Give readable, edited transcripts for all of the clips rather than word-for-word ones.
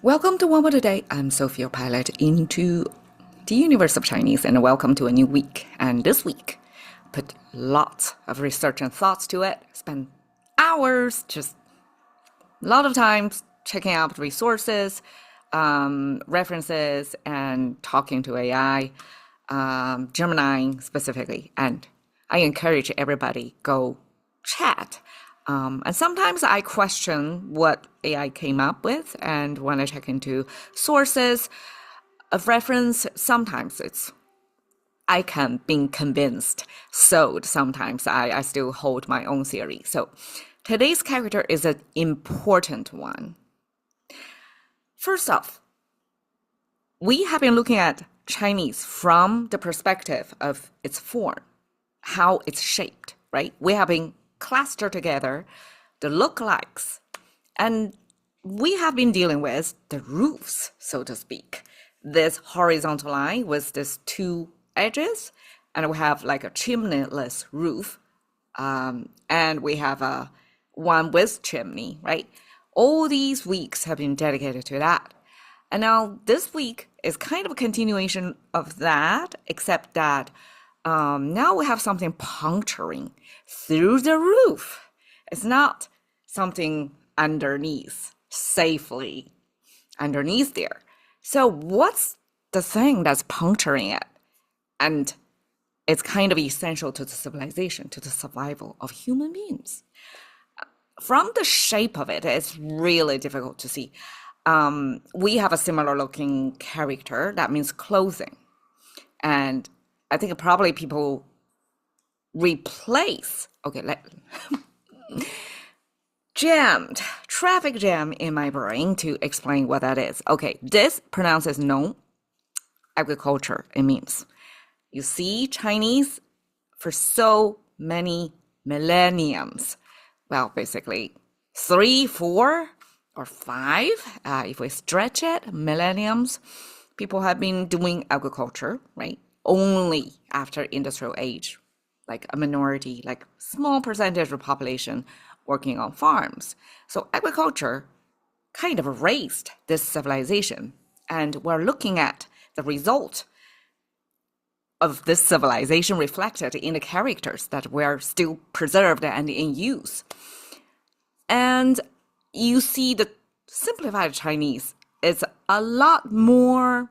Welcome to One Word a Day. I'm Sophie, your pilot into the universe of Chinese, and welcome to a new week. And this week, put lots of research and thoughts to it. Spend hours, just a lot of times checking out resources, references, and talking to AI, Gemini specifically. And I encourage everybody go chat. And sometimes I question what AI came up with, and when I check into sources of reference, sometimes I can be convinced, sold. Sometimes I still hold my own theory. So today's character is an important one. First off, we have been looking at Chinese from the perspective of its form, how it's shaped, right? We have been clustered together the lookalikes, and we have been dealing with the roofs, so to speak. This horizontal line with these two edges, and we have like a chimneyless roof, and we have a one with chimney, right? All these weeks have been dedicated to that. And now this week is kind of a continuation of that, except that now we have something puncturing through the roof. It's not something underneath, safely underneath there. So what's the thing that's puncturing it? And it's kind of essential to the civilization, to the survival of human beings. From the shape of it, it's really difficult to see. We have a similar looking character, that means clothing. And I think probably people replace, traffic jam in my brain to explain what that is. Okay, this pronounces nóng, agriculture, it means. You see Chinese for so many millenniums. Well, basically 3, 4, or 5, if we stretch it, millenniums, people have been doing agriculture, right? Only after industrial age, like a minority, like small percentage of the population working on farms. So agriculture kind of raised this civilization. And we're looking at the result of this civilization reflected in the characters that were still preserved and in use. And you see the simplified Chinese is a lot more,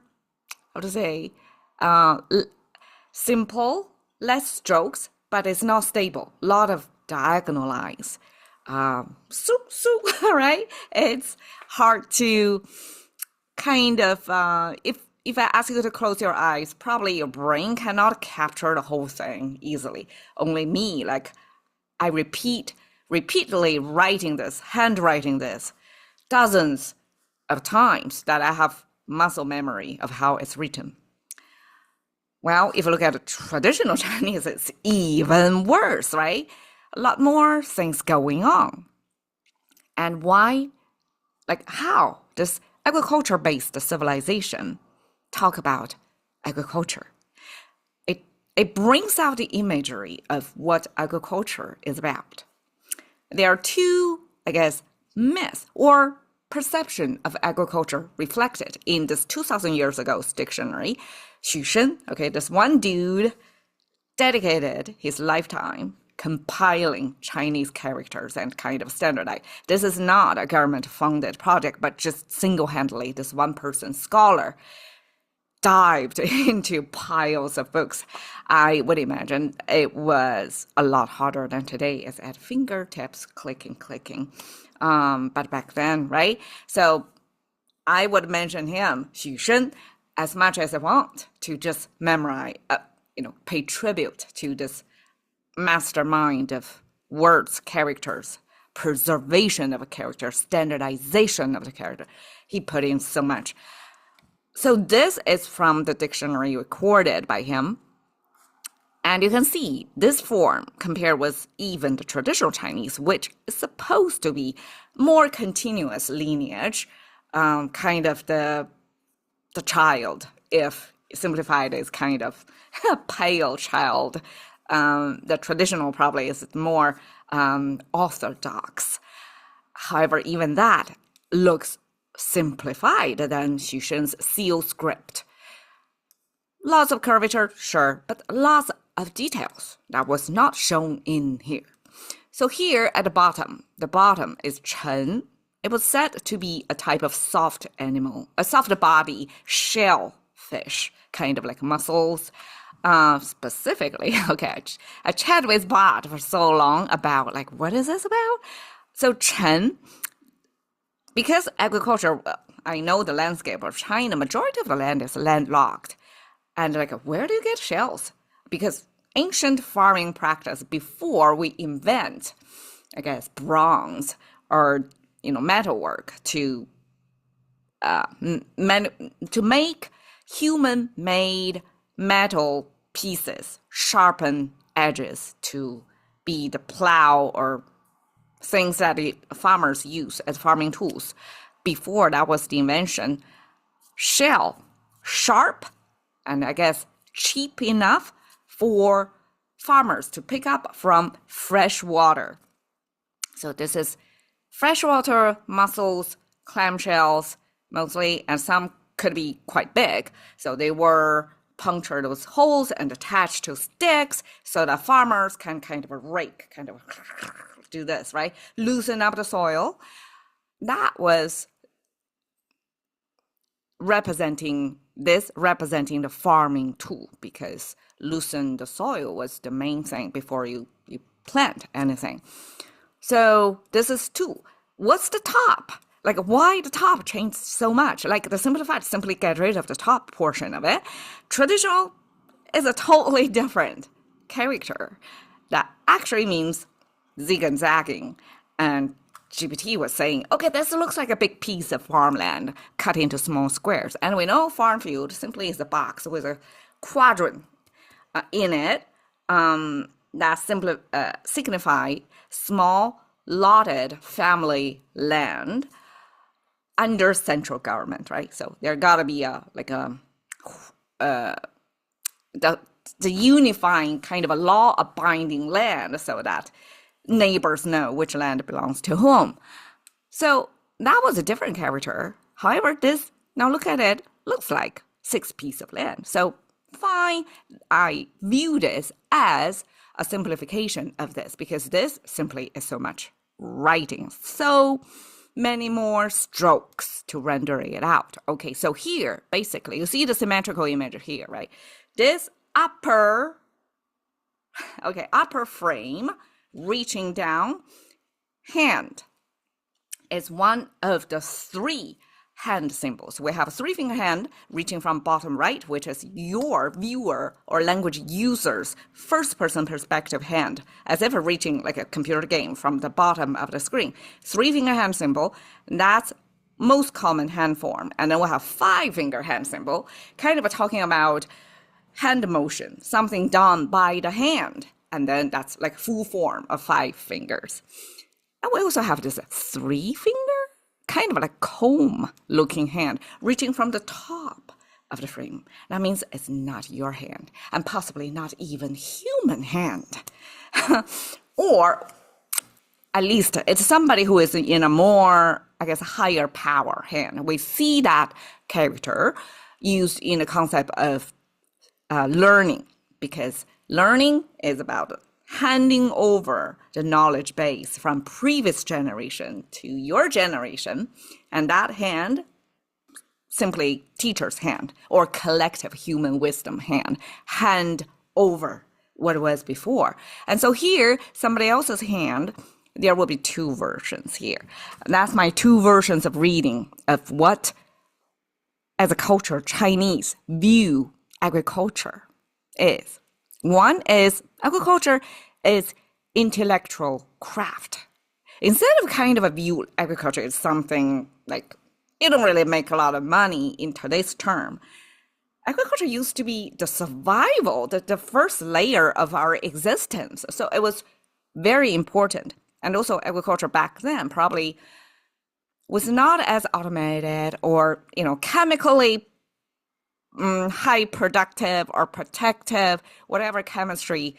simple, less strokes, but it's not stable. A lot of diagonal lines. Right? It's hard to kind of, if I ask you to close your eyes, probably your brain cannot capture the whole thing easily. Only me, like I repeatedly handwriting this, dozens of times that I have muscle memory of how it's written. Well, if you look at the traditional Chinese, it's even worse, right? A lot more things going on. And why? Like how does agriculture-based civilization talk about agriculture? It brings out the imagery of what agriculture is about. There are two, myths or perception of agriculture reflected in this 2,000 years ago's dictionary. Xu Shen, this one dude dedicated his lifetime compiling Chinese characters and kind of standardize. This is not a government-funded project, but just single-handedly, this one person, scholar, dived into piles of books. I would imagine it was a lot harder than today. It's at fingertips, clicking. But back then, right? So I would mention him, Xu Shen, as much as I want to just memorize, pay tribute to this mastermind of words, characters, preservation of a character, standardization of the character. He put in so much. So this is from the dictionary recorded by him. And you can see this form compared with even the traditional Chinese, which is supposed to be more continuous lineage, kind of the child, if simplified, is kind of a pale child. The traditional probably is more orthodox. However, even that looks simplified than Xu seal script. Lots of curvature, sure, but lots of details that was not shown in here. So here at the bottom is Chen. It was said to be a type of soft animal, a soft body shellfish, kind of like mussels. Specifically, okay, I chatted with Bart for so long about like, what is this about? So Chen, because agriculture, I know the landscape of China, majority of the land is landlocked. And like, where do you get shells? Because ancient farming practice before we invent, I guess, bronze or, metalwork to make human-made metal pieces, sharpen edges to be the plow or things that the farmers use as farming tools. Before that was the invention, shell, sharp, and I guess cheap enough for farmers to pick up from fresh water. So this is freshwater mussels, clamshells mostly, and some could be quite big. So they were punctured those holes and attached to sticks so that farmers can kind of rake, kind of do this, right? Loosen up the soil. That was representing the farming tool, because loosen the soil was the main thing before you plant anything. So this is two. What's the top? Like, why the top changed so much? Like, the simplified, simply get rid of the top portion of it. Traditional is a totally different character that actually means zig and zagging. And GPT was saying, okay, this looks like a big piece of farmland cut into small squares. And we know farm field simply is a box with a quadrant in it that simply signify small lotted family land under central government, right? So there gotta be the unifying kind of a law-abiding land so that neighbors know which land belongs to whom. So that was a different character. However, this, now look at it, looks like 6 pieces of land. So fine, I view this as a simplification of this, because this simply is so much writing. So many more strokes to render it out. Okay, so here, basically, you see the symmetrical image here, right? This upper frame reaching down hand is one of the 3 hand symbols. We have a 3-finger hand reaching from bottom right, which is your viewer or language user's first-person perspective hand, as if reaching like a computer game from the bottom of the screen. 3-finger hand symbol, that's most common hand form. And then we have 5-finger hand symbol, kind of talking about hand motion, something done by the hand. And then that's like full form of 5 fingers. And we also have this 3-finger, kind of like comb-looking hand, reaching from the top of the frame. That means it's not your hand, and possibly not even human hand. Or at least it's somebody who is in a more, I guess, higher power hand. We see that character used in the concept of learning, because learning is about handing over the knowledge base from previous generation to your generation, and that hand, simply teacher's hand or collective human wisdom hand over what was before. And so here, somebody else's hand, there will be 2 versions here. And that's my 2 versions of reading of what, as a culture, Chinese view agriculture is. One is agriculture is intellectual craft. Instead of kind of a view agriculture is something like you don't really make a lot of money in today's term. Agriculture used to be the survival, the first layer of our existence. So it was very important. And also agriculture back then probably was not as automated or, chemically high productive or protective, whatever chemistry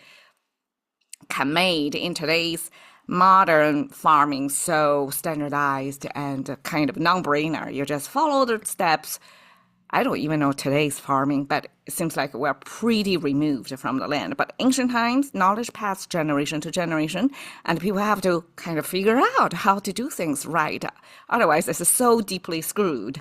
can made in today's modern farming so standardized and kind of non-brainer. You just follow the steps. I don't even know today's farming, but it seems like we're pretty removed from the land. But ancient times, knowledge passed generation to generation, and people have to kind of figure out how to do things right. Otherwise, this is so deeply screwed.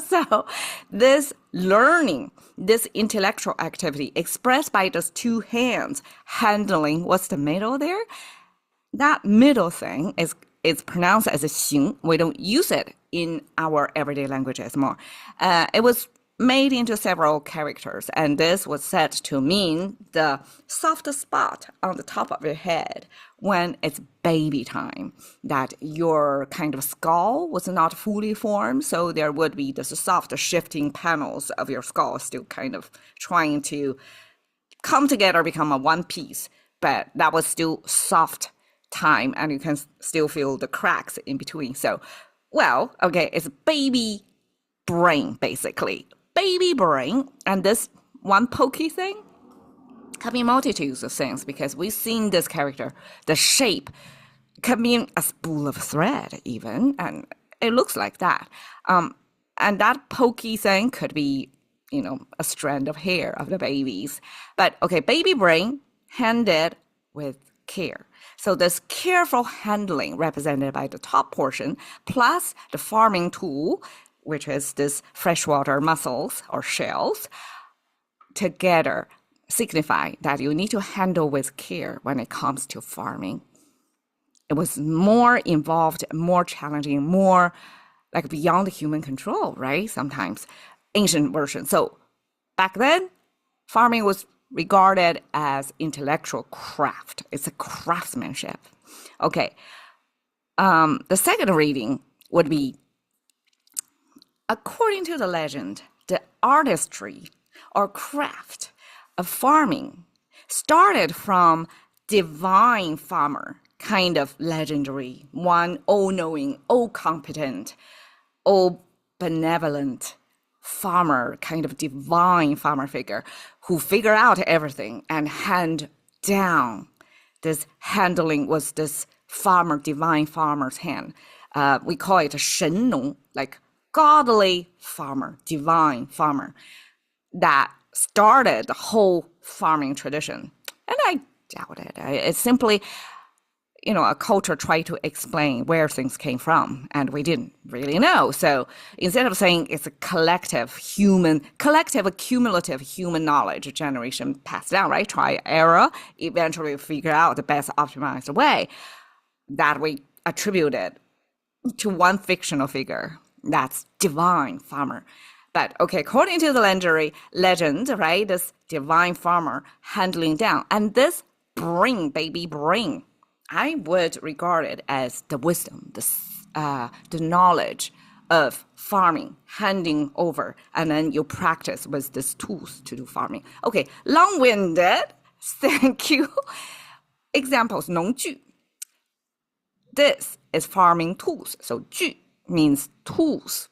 So this learning, this intellectual activity expressed by just two hands, handling, what's the middle there? That middle thing is pronounced as a 形. We don't use it in our everyday languages more. It was made into several characters, and this was said to mean the soft spot on the top of your head when it's baby time, that your kind of skull was not fully formed, so there would be this soft shifting panels of your skull still kind of trying to come together, become a one piece, but that was still soft time, and you can still feel the cracks in between. So, well, okay, it's baby brain, basically. Baby brain, and this one pokey thing can be multitudes of things, because we've seen this character, the shape can be a spool of thread even, and it looks like that. And that pokey thing could be, a strand of hair of the babies. But okay, baby brain handled with care. So this careful handling represented by the top portion, plus the farming tool, which is this freshwater mussels or shells, together signify that you need to handle with care when it comes to farming. It was more involved, more challenging, more like beyond human control, right? Sometimes ancient version. So back then, farming was regarded as intellectual craft. It's a craftsmanship. Okay. The second reading would be, according to the legend, the artistry or craft of farming started from divine farmer, kind of legendary, one all-knowing, all-competent, all-benevolent farmer, kind of divine farmer figure who figured out everything and hand down. This handling was this farmer, divine farmer's hand. We call it a 神农, like godly farmer, divine farmer, that started the whole farming tradition. And I doubt it. It's simply, a culture tried to explain where things came from, and we didn't really know. So instead of saying it's a collective cumulative human knowledge generation passed down, right? Try error, eventually figure out the best optimized way, that we attributed to one fictional figure. That's divine farmer. But okay, according to the legend, right, this divine farmer handling down, and this baby brain, I would regard it as the wisdom, the knowledge of farming, handing over, and then you practice with these tools to do farming. Okay, long-winded, thank you. Examples, 农具. This is farming tools. So 具 means tools.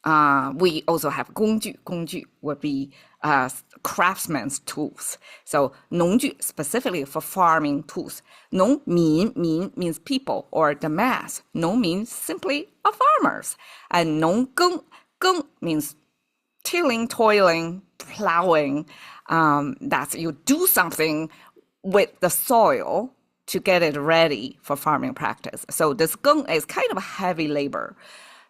We also have 工具. 工具 would be craftsman's tools. So 农具 specifically for farming tools. 农民 means people or the mass. 农民 simply are farmers. And 农耕 耕 means tilling, toiling, plowing. That's you do something with the soil to get it ready for farming practice. So this 耕 is kind of a heavy labor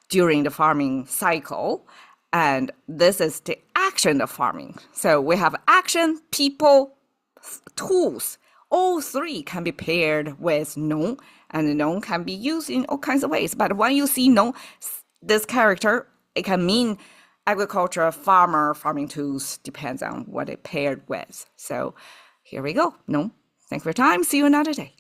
during the farming cycle. And this is the action of farming. So we have action, people, tools. All three can be paired with 农, and 农 can be used in all kinds of ways. But when you see 农, this character, it can mean agriculture, farmer, farming tools, depends on what it paired with. So here we go. 农. Thanks for your time. See you another day.